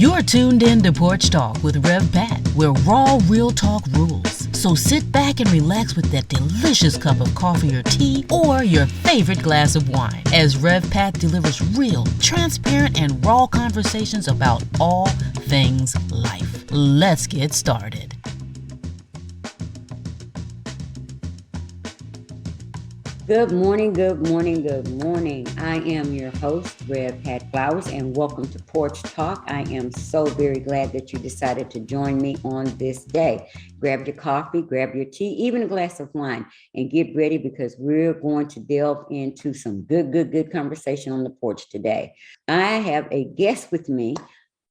You're tuned in to Porch Talk with Rev Pat, where raw, real talk rules. So sit back and relax with that delicious cup of coffee or tea or your favorite glass of wine as Rev Pat delivers real, transparent, and raw conversations about all things life. Let's get started. Good morning, good morning, good morning. I am your host, Rev Pat Flowers, and welcome to Porch Talk. I am so very glad that you decided to join me on this day. Grab your coffee, grab your tea, even a glass of wine, and get ready because we're going to delve into some good conversation on the porch today. I have a guest with me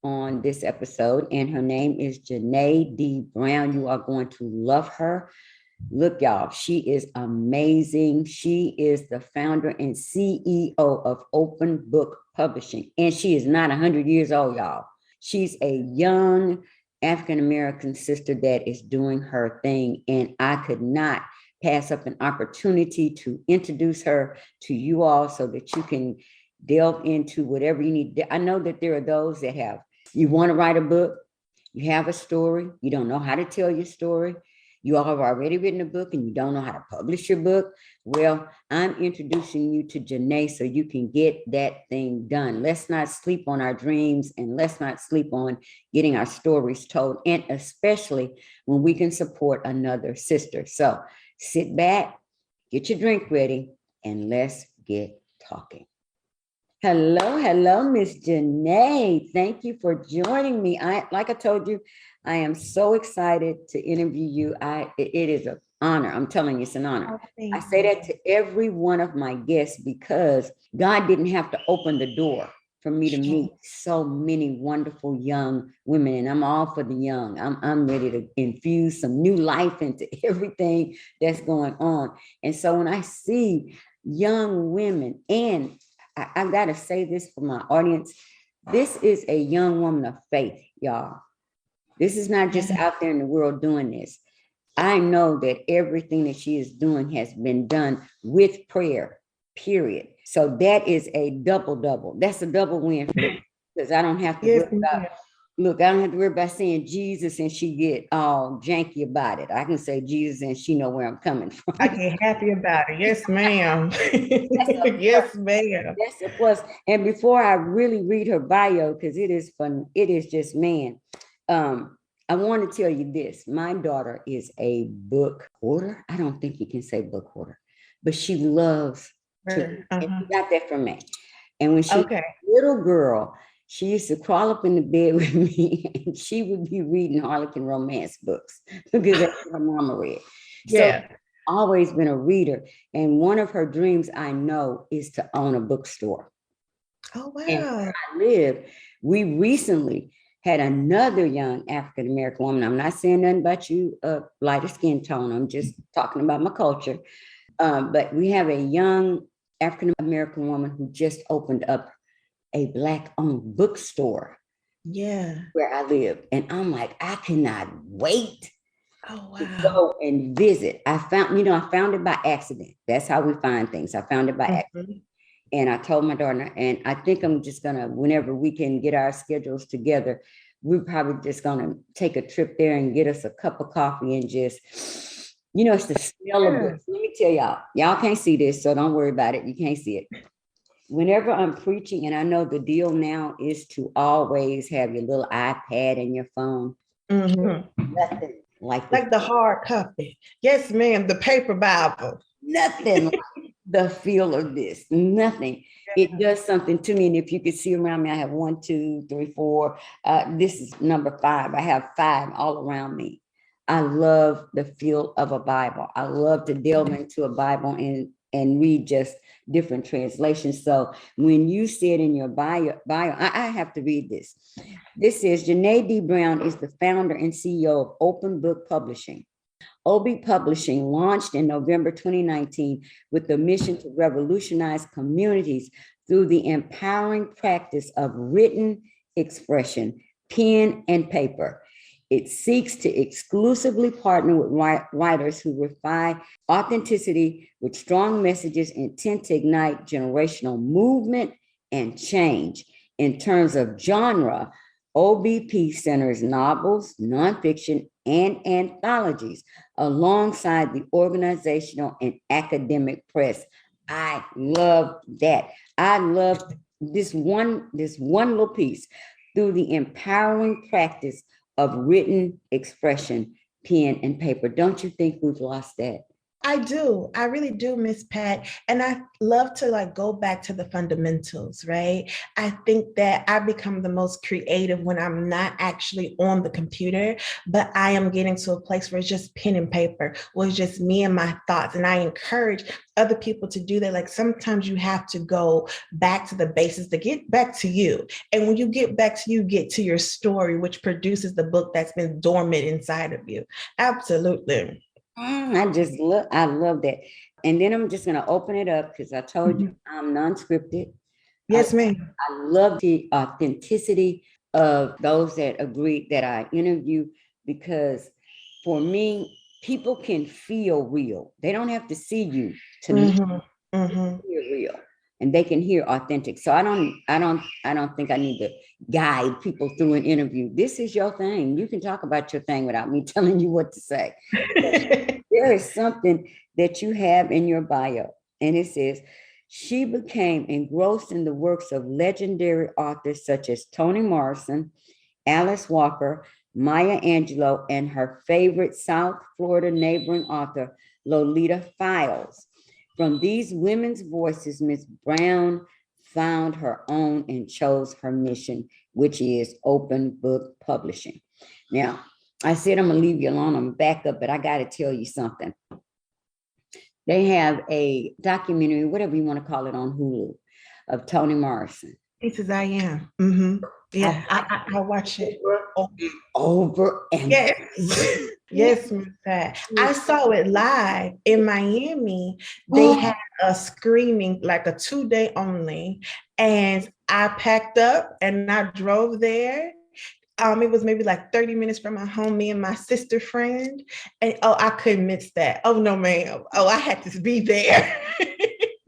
on this episode, and her name is Janee D. Brown. You are going to love her. Look, y'all, she is amazing. She is the founder and CEO of Open Book Publishing, and she is not 100 years old, y'all. She's a young African-American sister that is doing her thing, and I could not pass up an opportunity to introduce her to you all so that you can delve into whatever you need. I know that there are those that you want to write a book, you have a story, you don't know how to tell your story. You all have already written a book and you don't know how to publish your book. Well, I'm introducing you to Janee so you can get that thing done. Let's not sleep on our dreams and let's not sleep on getting our stories told, and especially when we can support another sister. So sit back, get your drink ready, and let's get talking. Hello, Miss Janee. Thank you for joining me. Like I told you, I am so excited to interview you. It is an honor. I'm telling you, it's an honor. I say that to every one of my guests because God didn't have to open the door for me to meet so many wonderful young women, and I'm all for the young. I'm ready to infuse some new life into everything that's going on. And so when I see young women, and I've got to say this for my audience, this is a young woman of faith, y'all. This is not just out there in the world doing this. I know that everything that she is doing has been done with prayer, period. So that is a double. That's a double win for me because I don't have to worry about, I don't have to worry about saying Jesus and she get all janky about it. I can say Jesus and she know where I'm coming from. I get happy about it. Yes, ma'am. Yes, ma'am. That's a plus. And before I really read her bio, because it is fun, it is just, man. I want to tell you this. My daughter is a book hoarder. I don't think you can say book hoarder, but she loves to. And she got that from me. And when she was a little girl, she used to crawl up in the bed with me and she would be reading Harlequin romance books because that's what her mama read. Yeah. So always been a reader. And one of her dreams, I know, is to own a bookstore. Oh, wow. And where I live, we recently had another young African-American woman. I'm not saying nothing about you, lighter skin tone. I'm just talking about my culture. But we have a young African-American woman who just opened up a Black-owned bookstore. Yeah. Where I live. And I'm like, I cannot wait to go and visit. I found it by accident. That's how we find things. I found it by accident. And I told my daughter, and I think I'm just going to, whenever we can get our schedules together, we're probably just going to take a trip there and get us a cup of coffee and just, it's the smell of books. Let me tell y'all can't see this, so don't worry about it. You can't see it. Whenever I'm preaching, and I know the deal now is to always have your little iPad and your phone. Nothing like the hard copy. Yes, ma'am. The paper Bible. Nothing like the feel of this. Nothing. It does something to me. And if you could see around me, I have 1, 2, 3, 4. This is number 5. I have 5 all around me. I love the feel of a Bible. I love to delve into a Bible and read just different translations. So when you said in your bio, I have to read this. This says, Janee D. Brown is the founder and CEO of Open Book Publishing. OB Publishing launched in November 2019 with the mission to revolutionize communities through the empowering practice of written expression, pen and paper. It seeks to exclusively partner with writers who refine authenticity with strong messages intent to ignite generational movement and change. In terms of genre, OBP centers novels, nonfiction, and anthologies alongside the organizational and academic press. I love that. I love this one little piece through the empowering practice of written expression, pen and paper. Don't you think we've lost that? I do. I really do, Miss Pat. And I love to like go back to the fundamentals, right? I think that I become the most creative when I'm not actually on the computer, but I am getting to a place where it's just pen and paper, where it's just me and my thoughts. And I encourage other people to do that. Like sometimes you have to go back to the basics to get back to you. And when you get back to you, get to your story, which produces the book that's been dormant inside of you. Absolutely. I love that. And then I'm just going to open it up because I told you I'm non-scripted. Yes, ma'am. I love the authenticity of those that agree that I interview, because for me, people can feel real. They don't have to see you to know feel real, and they can hear authentic. So I don't think I need to guide people through an interview. This is your thing. You can talk about your thing without me telling you what to say. There is something that you have in your bio, and it says, she became engrossed in the works of legendary authors such as Toni Morrison, Alice Walker, Maya Angelou, and her favorite South Florida neighboring author, Lolita Files. From these women's voices, Ms. Brown found her own and chose her mission, which is open book publishing. Now, I said I'm going to leave you alone. I'm back up, but I got to tell you something. They have a documentary, whatever you want to call it, on Hulu of Toni Morrison. Pieces I am. Mm-hmm. Yeah, I watch it over and yes. Yes, Miss Pat. I saw it live in Miami. They had a screening, like a 2-day only, and I packed up and I drove there. It was maybe like 30 minutes from my home, me and my sister friend. And I couldn't miss that. Oh, no, ma'am. Oh, I had to be there.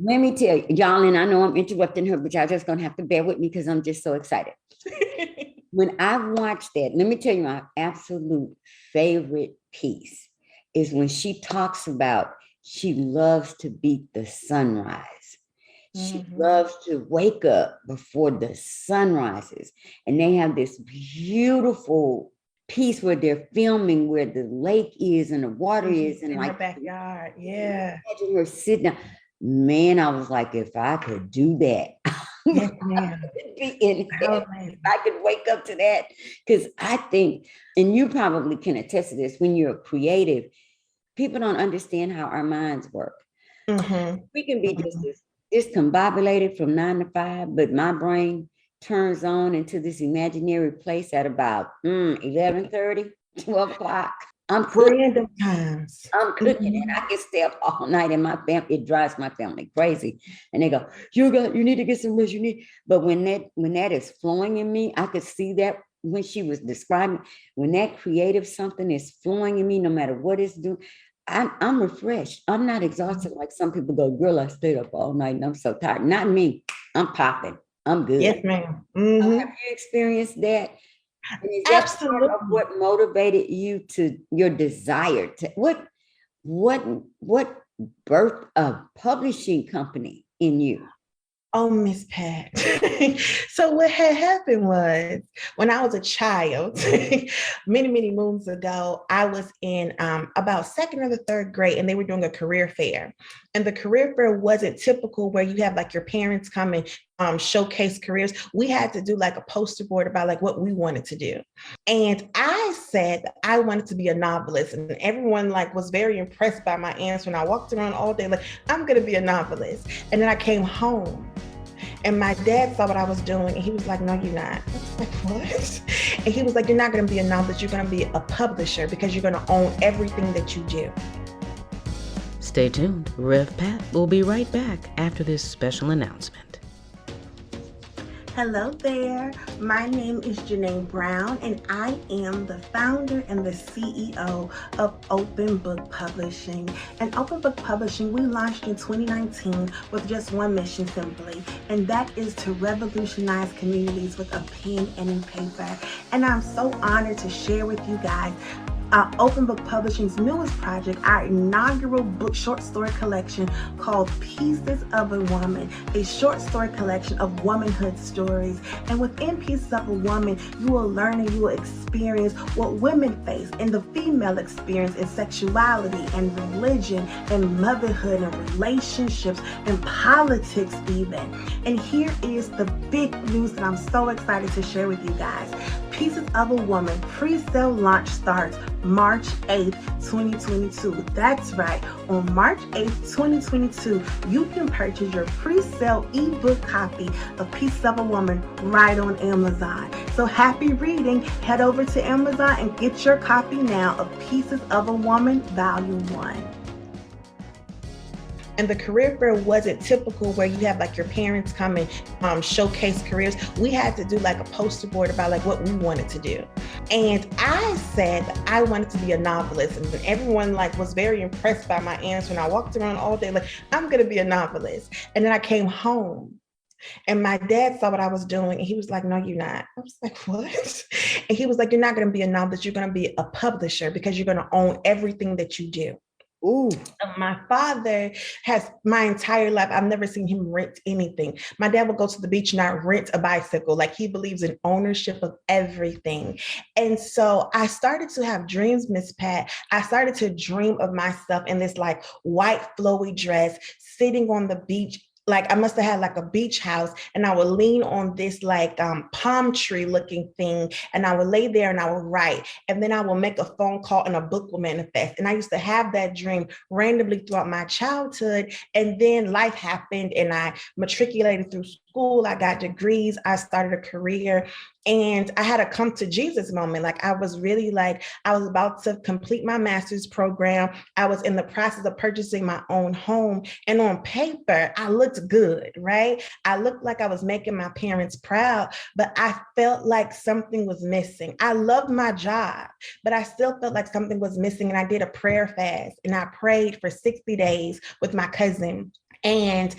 Let me tell you, y'all, and I know I'm interrupting her, but y'all just going to have to bear with me because I'm just so excited. When I watched that, let me tell you, my absolute favorite piece is when she talks about she loves to beat the sunrise. She loves to wake up before the sun rises. And they have this beautiful piece where they're filming where the lake is and the water is. And in like her backyard. Yeah. Imagine her sitting down. Man, I was like, if I could do that. Yes, ma'am. If I could wake up to that. Because I think, and you probably can attest to this, when you're creative, people don't understand how our minds work. We can be just as discombobulated from 9 to 5, but my brain turns on into this imaginary place at about 11:30, 12 o'clock. I'm cooking. I'm cooking, and I can stay up all night. And my family, it drives my family crazy. And they go, you need to get some rest. But when that is flowing in me, I could see that when she was describing, when that creative something is flowing in me, no matter what it's doing. I'm refreshed. I'm not exhausted like some people go, girl, I stayed up all night and I'm so tired. Not me. I'm popping. I'm good. Yes, ma'am. Have you experienced that? And is that Absolutely. part of what motivated you to your desire to what birthed a publishing company in you? Oh, Miss Pat. So what had happened was when I was a child, many, many moons ago, I was in about 2nd or the 3rd grade, and they were doing a career fair. And the career fair wasn't typical where you have like your parents come and showcase careers. We had to do like a poster board about like what we wanted to do. And I said that I wanted to be a novelist, and everyone like was very impressed by my answer. And I walked around all day like, I'm going to be a novelist. And then I came home. And my dad saw what I was doing, and he was like, no, you're not. I was like, what? And he was like, you're not going to be a novelist. You're going to be a publisher because you're going to own everything that you do. Stay tuned. Rev Pat will be right back after this special announcement. Hello there. My name is Janee Brown, and I am the founder and the CEO of Open Book Publishing. And Open Book Publishing, we launched in 2019 with just one mission simply, and that is to revolutionize communities with a pen and in paper. And I'm so honored to share with you guys Open Book Publishing's newest project, our inaugural book short story collection called Pieces of a Woman, a short story collection of womanhood stories. And within Pieces of a Woman, you will learn and you will experience what women face and the female experience in sexuality and religion and motherhood and relationships and politics even. And here is the big news that I'm so excited to share with you guys. Pieces of a Woman pre-sale launch starts March 8th, 2022. That's right. On March 8th, 2022, you can purchase your pre-sale ebook copy of Pieces of a Woman right on Amazon. So happy reading. Head over to Amazon and get your copy now of Pieces of a Woman Volume 1. And the career fair wasn't typical where you have like your parents come and showcase careers. We had to do like a poster board about like what we wanted to do. And I said that I wanted to be a novelist, and everyone like was very impressed by my answer. And I walked around all day like, I'm gonna be a novelist. And then I came home and my dad saw what I was doing and he was like, no, you're not. I was like, what? And he was like, you're not gonna be a novelist, you're gonna be a publisher because you're gonna own everything that you do. Ooh. My father has my entire life, I've never seen him rent anything. My dad would go to the beach and not rent a bicycle. Like he believes in ownership of everything. And so I started to have dreams, Miss Pat. I started to dream of myself in this like white flowy dress, sitting on the beach. Like I must have had like a beach house, and I would lean on this like palm tree looking thing, and I would lay there and I would write, and then I would make a phone call and a book will manifest. And I used to have that dream randomly throughout my childhood, and then life happened and I matriculated through school, I got degrees, I started a career, and I had a come to Jesus moment. Like I was really like, I was about to complete my master's program. I was in the process of purchasing my own home. And on paper, I looked good, right? I looked like I was making my parents proud, but I felt like something was missing. I loved my job, but I still felt like something was missing. And I did a prayer fast and I prayed for 60 days with my cousin. And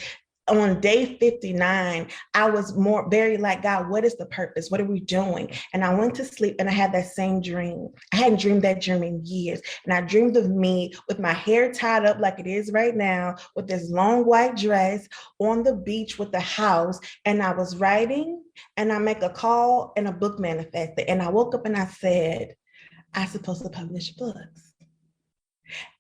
on day 59, I was very like, God, what is the purpose? What are we doing? And I went to sleep and I had that same dream. I hadn't dreamed that dream in years. And I dreamed of me with my hair tied up like it is right now, with this long white dress on the beach with the house. And I was writing and I make a call and a book manifested. And I woke up and I said, I'm supposed to publish books.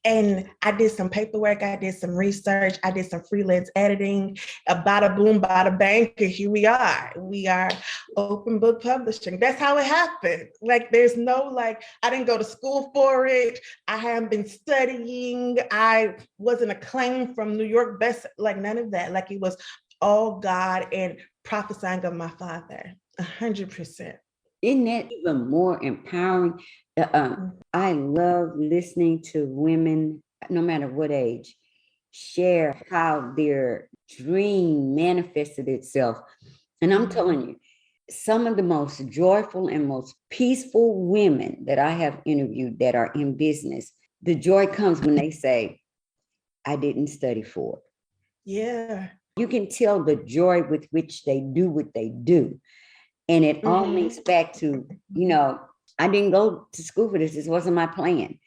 And I did some paperwork, I did some research, I did some freelance editing, bada boom, bada bang, and here we are. We are Open Book Publishing. That's how it happened. Like there's no like, I didn't go to school for it. I haven't been studying. I wasn't acclaimed from New York best, like none of that. Like it was all God and prophesying of my father, 100%. Isn't that even more empowering? I love listening to women, no matter what age, share how their dream manifested itself. And I'm telling you, some of the most joyful and most peaceful women that I have interviewed that are in business, the joy comes when they say, I didn't study for it. Yeah. You can tell the joy with which they do what they do. And it all links back to, I didn't go to school for this. This wasn't my plan.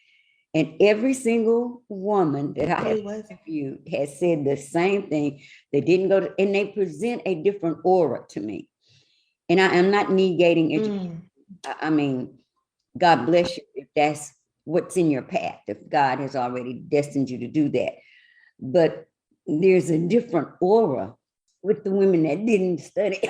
And every single woman that I have interviewed has said the same thing. They didn't go to, and they present a different aura to me. And I am not negating education. I mean, God bless you if that's what's in your path, if God has already destined you to do that. But there's a different aura with the women that didn't study.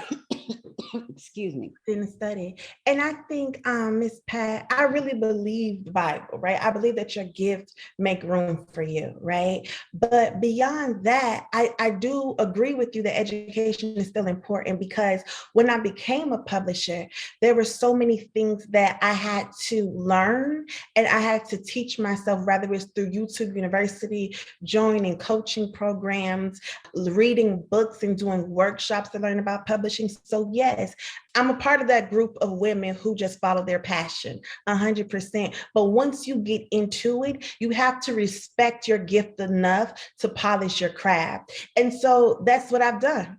Excuse me. Didn't study. And I think, Miss Pat, I really believe the Bible, right? I believe that your gift make room for you, right? But beyond that, I do agree with you that education is still important, because when I became a publisher, there were so many things that I had to learn and I had to teach myself, whether it's through YouTube University, joining coaching programs, reading books and doing workshops to learn about publishing. So yes, I'm a part of that group of women who just follow their passion 100%. But once you get into it, you have to respect your gift enough to polish your craft. And so that's what I've done.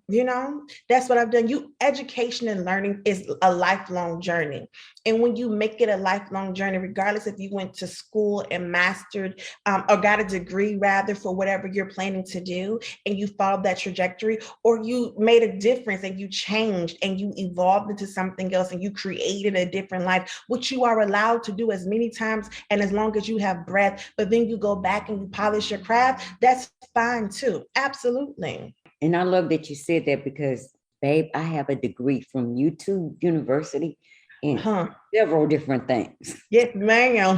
That's what I've done. Education and learning is a lifelong journey. And when you make it a lifelong journey, regardless if you went to school and mastered or got a degree rather for whatever you're planning to do, and you followed that trajectory, or you made a difference and you changed and you evolved into something else and you created a different life, which you are allowed to do as many times and as long as you have breath, but then you go back and you polish your craft, that's fine too. Absolutely. And I love that you said that, because, babe, I have a degree from YouTube University in several different things. Yes, ma'am.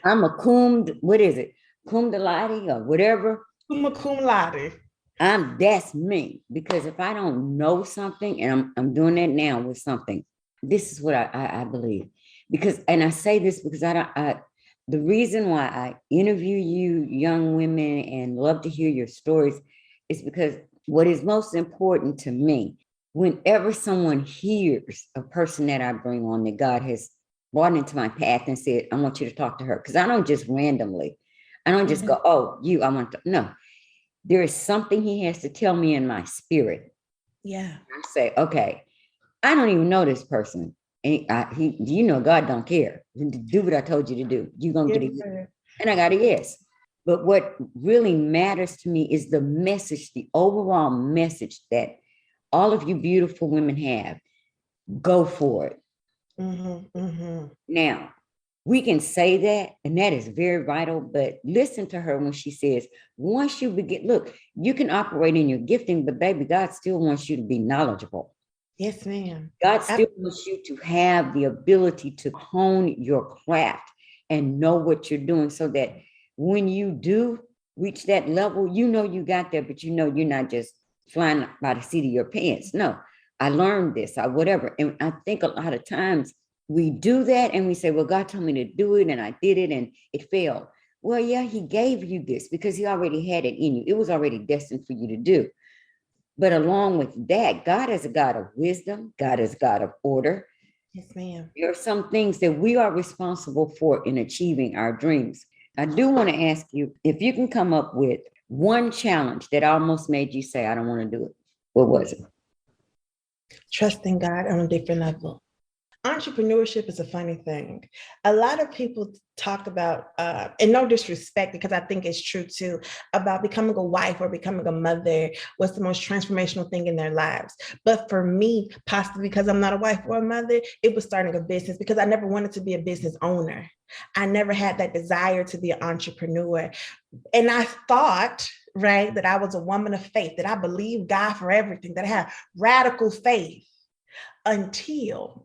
I'm a cum laude or whatever. Cum laude. That's me, because if I don't know something, and I'm doing that now with something, this is what I believe. Because, and I say this because the reason why I interview you young women and love to hear your stories is because what is most important to me, whenever someone hears a person that I bring on that God has brought into my path and said, I want you to talk to her. Because I don't just randomly, I don't just go, oh, I want to, no. There is something he has to tell me in my spirit. Yeah. I say, okay, I don't even know this person. And God don't care. Do what I told you to do. You're going to get it. And I got a yes. But what really matters to me is the message, the overall message that all of you beautiful women have. Go for it. Now, we can say that, and that is very vital, but listen to her when she says, once you begin, look, you can operate in your gifting, but baby, God still wants you to be knowledgeable. Yes, ma'am. God still wants you to have the ability to hone your craft and know what you're doing, so that when you do reach that level, you got there, but you're not just flying by the seat of your pants. No, I learned this, or whatever. And I think a lot of times we do that and we say, well, God told me to do it and I did it and it failed. Well, yeah, he gave you this because he already had it in you. It was already destined for you to do. But along with that, God is a God of wisdom. God is a God of order. Yes, ma'am. There are some things that we are responsible for in achieving our dreams. I do want to ask you if you can come up with one challenge that almost made you say, I don't want to do it. What was it? Trusting God on a different level. Entrepreneurship is a funny thing. A lot of people talk about, and no disrespect, because I think it's true too, about becoming a wife or becoming a mother was the most transformational thing in their lives. But for me, possibly because I'm not a wife or a mother, it was starting a business, because I never wanted to be a business owner. I never had that desire to be an entrepreneur. And I thought, right, that I was a woman of faith, that I believed God for everything, that I had radical faith until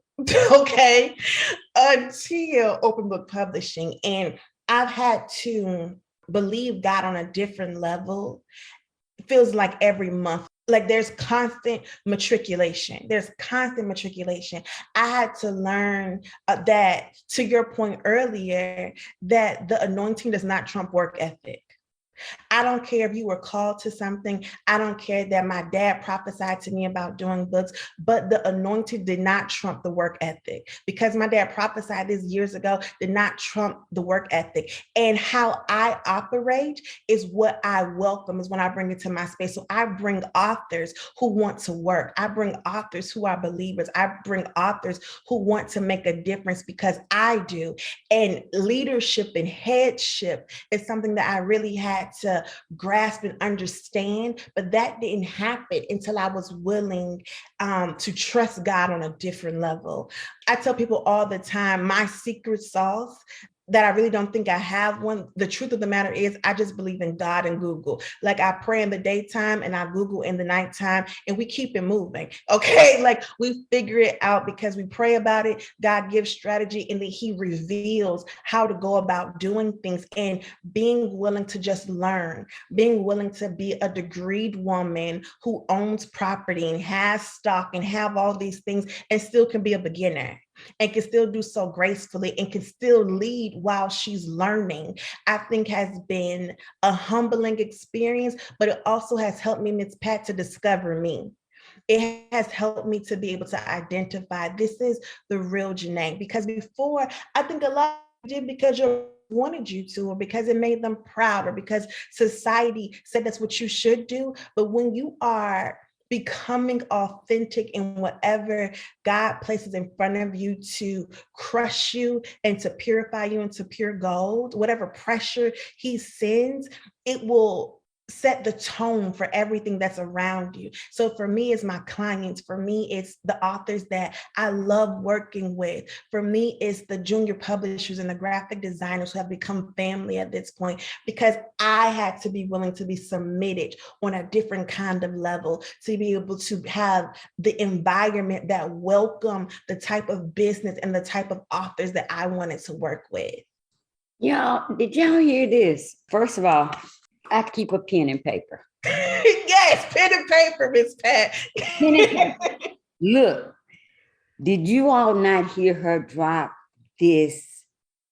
Open Book Publishing. And I've had to believe God on a different level. It feels like every month, like there's constant matriculation. I had to learn that, to your point earlier, that the anointing does not trump work ethic. I don't care if you were called to something. I don't care that my dad prophesied to me about doing books, but the anointing did not trump the work ethic. Because my dad prophesied this years ago, did not trump the work ethic. And how I operate is what I welcome, is when I bring it to my space. So I bring authors who want to work. I bring authors who are believers. I bring authors who want to make a difference, because I do. And leadership and headship is something that I really had to grasp and understand, but that didn't happen until I was willing to trust God on a different level. I tell people all the time, my secret sauce that I really don't think I have one. The truth of the matter is I just believe in God and Google. Like I pray in the daytime and I Google in the nighttime, and we keep it moving. Okay. Like we figure it out because we pray about it. God gives strategy, and then he reveals how to go about doing things, and being willing to just learn, being willing to be a degreed woman who owns property and has stock and have all these things and still can be a beginner and can still do so gracefully and can still lead while she's learning, I think has been a humbling experience, but it also has helped me, Ms. Pat, to discover me. It has helped me to be able to identify this is the real Janee, because before I think a lot did because you wanted you to, or because it made them proud, or because society said that's what you should do. But when you are becoming authentic in whatever God places in front of you to crush you and to purify you into pure gold, whatever pressure he sends, it will set the tone for everything that's around you. So for me, it's my clients. For me, it's the authors that I love working with. For me, it's the junior publishers and the graphic designers who have become family at this point, because I had to be willing to be submitted on a different kind of level to be able to have the environment that welcome the type of business and the type of authors that I wanted to work with. Y'all, did y'all hear this? First of all, I keep a pen and paper. Yes, pen and paper, Miss Pat. Pen and paper. Look, did you all not hear her drop this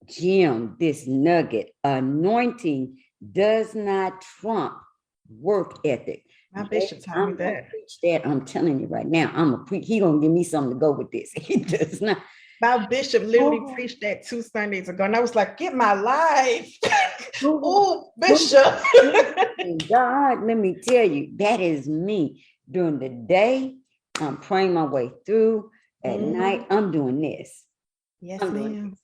gem, this nugget? Anointing does not trump work ethic. My bishop told me that. Preach that. I'm telling you right now. I'm a preach. He gonna give me something to go with this. He does not. My bishop literally preached that 2 Sundays ago, and I was like, "Get my life." Oh, bishop. God, let me tell you, that is me. During the day, I'm praying my way through. At night, I'm doing this. Yes, ma'am.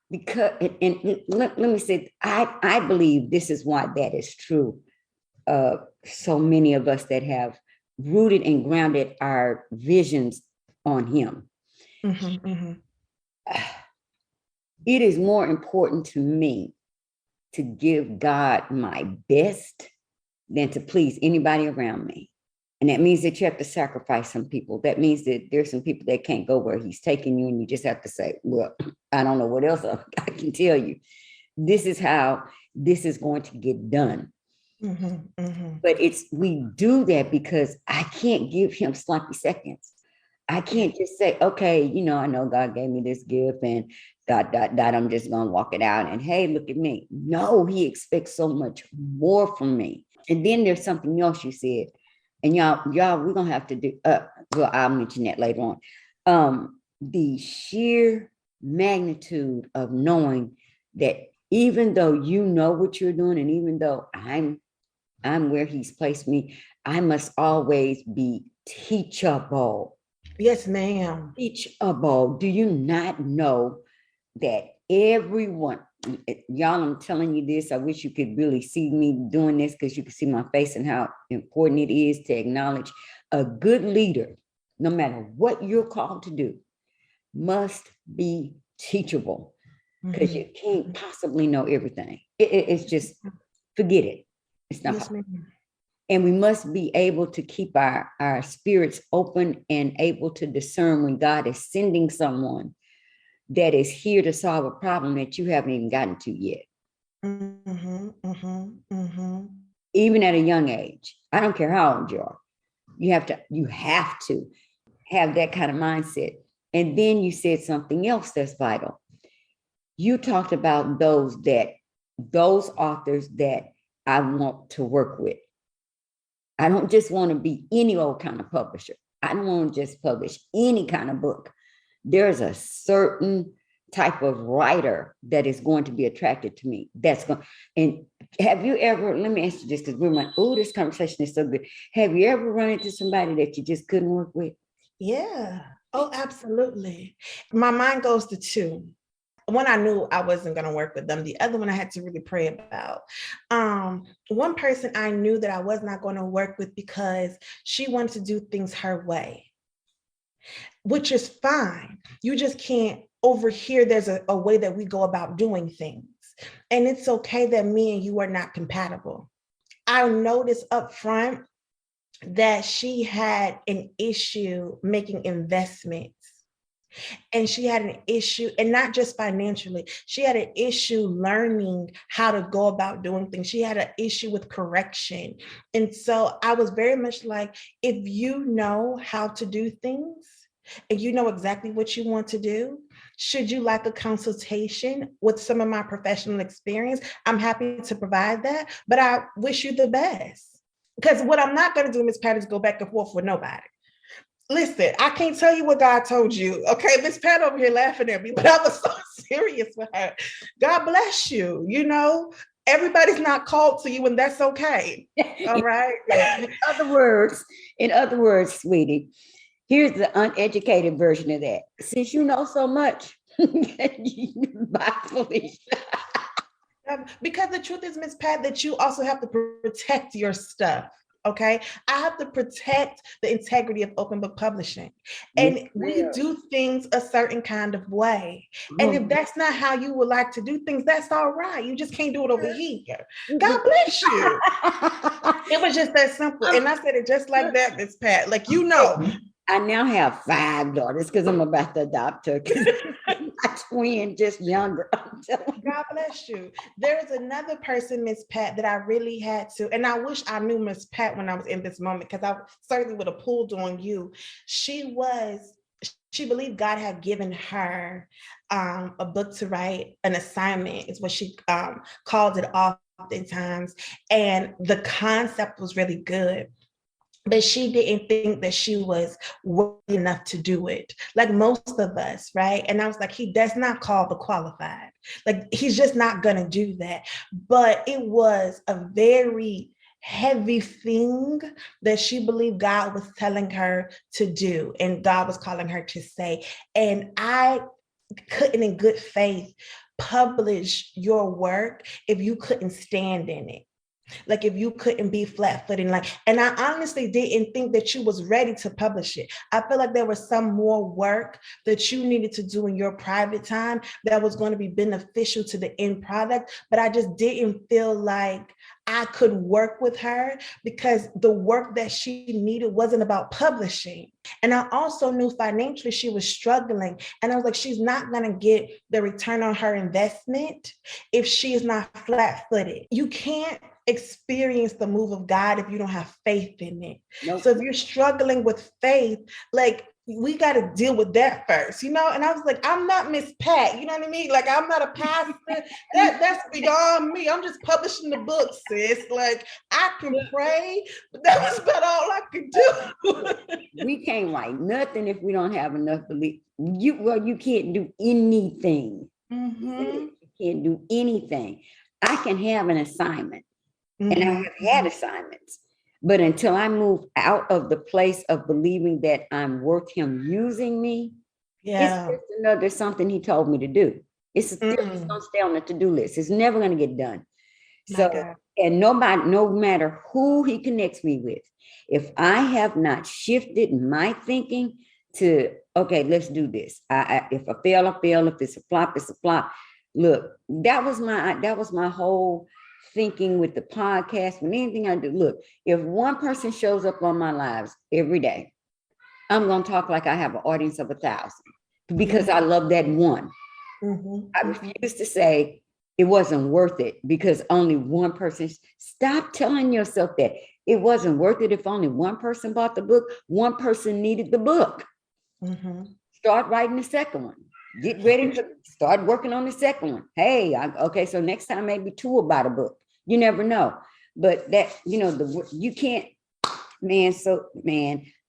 Because, and let me say, I believe this is why that is true. So many of us that have rooted and grounded our visions on him. It is more important to me to give God my best than to please anybody around me. And that means that you have to sacrifice some people. That means that there's some people that can't go where he's taking you, and you just have to say, well, I don't know what else I can tell you. This is how this is going to get done. But we do that because I can't give him sloppy seconds. I can't just say, okay, I know God gave me this gift and ... I'm just going to walk it out and, hey, look at me. No, he expects so much more from me. And then there's something else you said, and y'all, we're going to have to do, well, I'll mention that later on. The sheer magnitude of knowing that even though you know what you're doing, and even though I'm where he's placed me, I must always be teachable. Yes, ma'am. Teachable. Do you not know that everyone, y'all, I'm telling you this, I wish you could really see me doing this, because you can see my face and how important it is to acknowledge a good leader, no matter what you're called to do, must be teachable, because you can't possibly know everything. It's just, forget it. It's not. Yes, and we must be able to keep our spirits open and able to discern when God is sending someone that is here to solve a problem that you haven't even gotten to yet. Even at a young age. I don't care how old you are. You have to have that kind of mindset. And then you said something else that's vital. You talked about those authors that I want to work with. I don't just want to be any old kind of publisher. I don't want to just publish any kind of book. There's a certain type of writer that is going to be attracted to me. And have you ever, let me ask you this, because we're like, oh, this conversation is so good. Have you ever run into somebody that you just couldn't work with? Yeah. Oh, absolutely. My mind goes to 2. One, I knew I wasn't going to work with them. The other one I had to really pray about. One person I knew that I was not going to work with because she wanted to do things her way, which is fine. You just can't over here, there's a way that we go about doing things. And it's okay that me and you are not compatible. I noticed up front that she had an issue making investments. And she had an issue, and not just financially, she had an issue learning how to go about doing things. She had an issue with correction. And so I was very much like, if you know how to do things and you know exactly what you want to do, should you like a consultation with some of my professional experience? I'm happy to provide that, but I wish you the best. Because what I'm not going to do, Miss Pat, is go back and forth with nobody. Listen, I can't tell you what God told you. Okay, Miss Pat over here laughing at me, but I was so serious with her. God bless you. You know, everybody's not called to you, and that's okay. All right. In other words, sweetie, here's the uneducated version of that. Since you know so much, bye, Felicia. Because the truth is, Miss Pat, that you also have to protect your stuff. Okay, I have to protect the integrity of open book publishing. And we do things a certain kind of way. And if that's not how you would like to do things, that's all right. You just can't do it over here. God bless you. It was just that simple. And I said it just like that, Miss Pat. Like, you know. I now have 5 daughters because I'm about to adopt her. My twin, just younger. God bless you. There's another person, Miss Pat, that I really had to, and I wish I knew Miss Pat when I was in this moment, because I certainly would have pulled on you. She believed God had given her a book to write, an assignment is what she called it oftentimes. And the concept was really good. But she didn't think that she was worthy enough to do it, like most of us, right? And I was like, he does not call the qualified. Like, he's just not going to do that. But it was a very heavy thing that she believed God was telling her to do, and God was calling her to say. And I couldn't, in good faith, publish your work if you couldn't stand in it. Like, if you couldn't be flat-footed, and I honestly didn't think that you was ready to publish it. I feel like there was some more work that you needed to do in your private time that was going to be beneficial to the end product, but I just didn't feel like I could work with her because the work that she needed wasn't about publishing. And I also knew financially she was struggling. And I was like, she's not going to get the return on her investment if she is not flat-footed. You can't experience the move of God if you don't have faith in it. Nope. So if you're struggling with faith, like, we got to deal with that first, you know? And I was like, I'm not Miss Pat, you know what I mean? Like, I'm not a pastor. That's beyond me. I'm just publishing the book, sis. Like, I can pray, but that was about all I could do. We can't write nothing if we don't have enough belief. You can't do anything. Mm-hmm. You can't do anything. I can have an assignment. Mm-hmm. And I have had assignments, but until I move out of the place of believing that I'm worth him using me, it's just another something he told me to do. It's still going to stay on the to-do list. It's never going to get done. So, and no matter who he connects me with, if I have not shifted my thinking to, okay, let's do this. If I fail, I fail. If it's a flop, it's a flop. Look, that was my whole thinking with the podcast, with anything I do. Look, if one person shows up on my lives every day, I'm going to talk like I have an audience of 1,000 because I love that one. Mm-hmm. I refuse to say it wasn't worth it because only one person. Stop telling yourself that it wasn't worth it if only one person bought the book. One person needed the book. Mm-hmm. Start writing the second one. Get ready to start working on the second one. Hey, okay, so next time maybe 2 will buy the book. You never know. But that, you can't, man,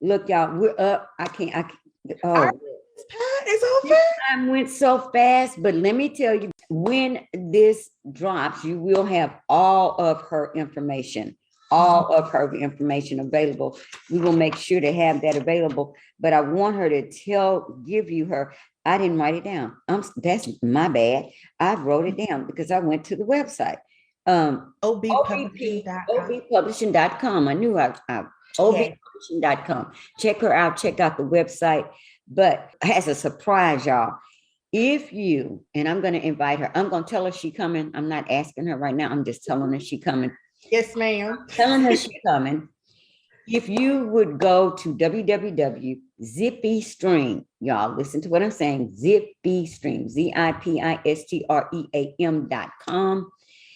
look, y'all, we're up. It's over. Time went so fast, but let me tell you, when this drops, you will have all of her information available. We will make sure to have that available, but I want her to give you her. I didn't write it down. That's my bad. I wrote it down because I went to the website. obpublishing.com. I knew obpublishing.com. Check her out. Check out the website. But as a surprise, y'all, if you, and I'm going to invite her, I'm going to tell her she coming. I'm not asking her right now. I'm just telling her she coming. Yes, ma'am. Telling her she coming. If you would go to www.zippystream, y'all listen to what I'm saying, Zippystream, ZIPISTREAM.com.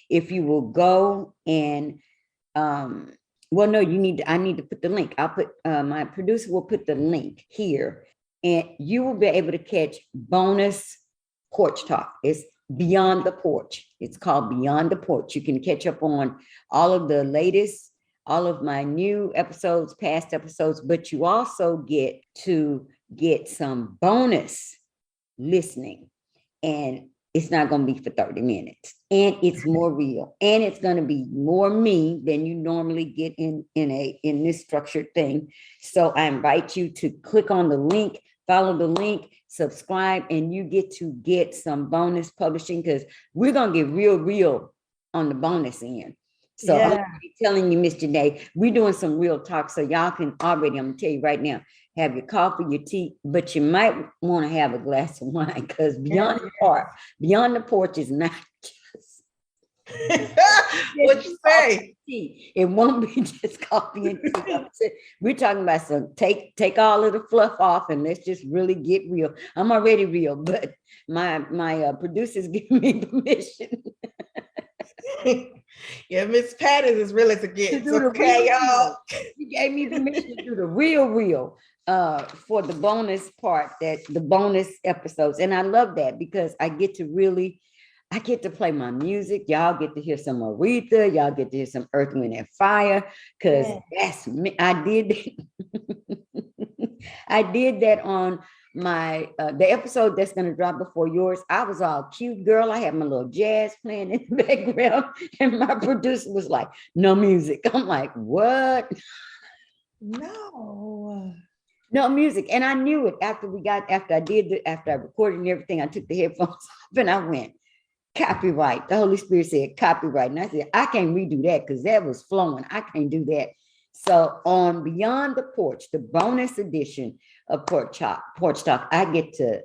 If you will go and, well, no, I need to put the link. I'll put, my producer will put the link here, and you will be able to catch bonus porch talk. It's Beyond the Porch. It's called Beyond the Porch. You can catch up on all of the latest, all of my new episodes, past episodes, but you also get to get some bonus listening. And it's not going to be for 30 minutes. And it's more real. And it's going to be more me than you normally get in this structured thing. So I invite you to click on the link, follow the link, subscribe, and you get to get some bonus publishing, because we're going to get real on the bonus end. So I'm telling you, Miss Janee, we're doing some real talk. So y'all can already, I'm gonna tell you right now, have your coffee, your tea, but you might want to have a glass of wine, because Beyond the Porch is not just what you say. Tea. It won't be just coffee and tea. We're talking about some take all of the fluff off and let's just really get real. I'm already real, but my producers give me permission. Yeah, Miss Pat is as real as it gets. Okay, y'all. She gave me permission to do the real for the bonus part, the bonus episodes. And I love that, because I get to play my music. Y'all get to hear some Aretha. Y'all get to hear some Earth, Wind, and Fire, because that's me. I did that on my the episode that's going to drop before yours. I was all cute girl. I had my little jazz playing in the background, and my producer was like, no music. I'm like, what? No music. And I knew it after I recorded and everything. I took the headphones off and I went, copyright. The Holy Spirit said copyright. And I said, I can't redo that, because that was flowing. I can't do that. So on Beyond the Porch, the bonus edition of Porch Talk, I get to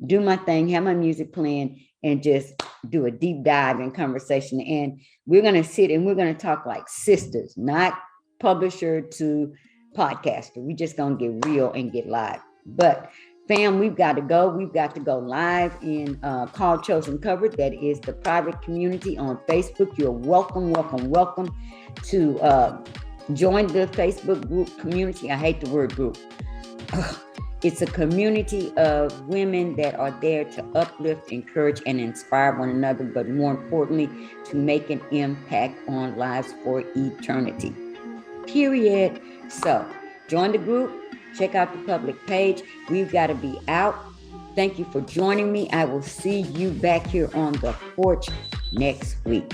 do my thing, have my music playing, and just do a deep dive in conversation. And we're going to sit and we're going to talk like sisters, not publisher to podcaster. We're just going to get real and get live. But fam, we've got to go. We've got to go live in Called Chosen Covered. That is the private community on Facebook. You're welcome to join the Facebook group community. I hate the word group. It's a community of women that are there to uplift, encourage, and inspire one another, but more importantly, to make an impact on lives for eternity. Period. So join the group, check out the public page. We've got to be out. Thank you for joining me. I will see you back here on the porch next week.